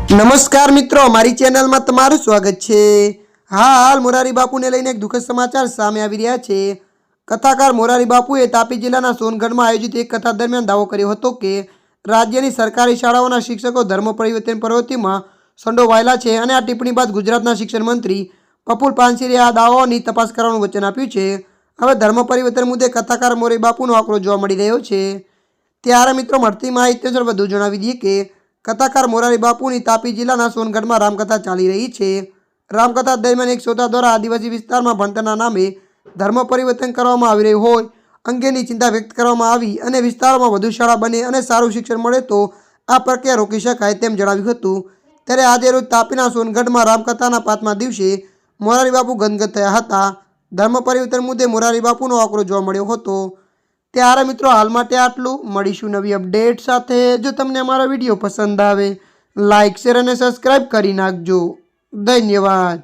નમસ્કાર મિત્રો, મારી ચેનલમાં તમારું સ્વાગત છે। હાલ મોરારી બાપુને લઈને એક દુઃખદ સમાચાર સામે આવી રહ્યા છે। કથાકાર મોરારી બાપુએ તાપી જિલ્લાના સોનગઢમાં આયોજિત એક કથા દરમિયાન દાવો કર્યો હતો કે રાજ્યની સરકારી શાળાઓના શિક્ષકો ધર્મ પરિવર્તન પ્રવૃત્તિમાં સંડોવાયેલા છે અને આ ટિપ્પણી બાદ ગુજરાતના શિક્ષણ મંત્રી પ્રફુલ પાનસેરીએ આ દાવાઓની તપાસ કરવાનું વચન આપ્યું છે। હવે ધર્મ પરિવર્તન મુદ્દે કથાકાર મોરારી બાપુનો આક્રોશ જોવા મળી રહ્યો છે। ત્યારે મિત્રો મળતી માહિતી અનુસાર વધુ જણાવી દઈએ કે કથાકાર મોરારી બાપુની તાપી જિલ્લાના સોનગઢમાં રામકથા ચાલી રહી છે। રામકથા દરમિયાન એક શ્રોતા દ્વારા આદિવાસી વિસ્તારમાં ભણતરના નામે ધર્મ પરિવર્તન કરવામાં આવી રહ્યું હોય અંગેની ચિંતા વ્યક્ત કરવામાં આવી અને વિસ્તારોમાં વધુ શાળા બને અને સારું શિક્ષણ મળે તો આ પ્રક્રિયા રોકી શકાય તેમ જણાવ્યું હતું। ત્યારે આજે રોજ તાપીના સોનગઢમાં રામકથાના 5મા દિવસે મોરારી બાપુ ગદગદ થયા હતા। ધર્મ પરિવર્તન મુદ્દે મોરારી બાપુનો આક્રોશ જોવા મળ્યો હતો। ત્યારે મિત્રો હાલ માટે આટલું। મળીશું નવી અપડેટ સાથે। જો તમને અમારો વિડીયો પસંદ આવે લાઇક શેર અને સબસ્ક્રાઇબ કરી નાખજો। ધન્યવાદ।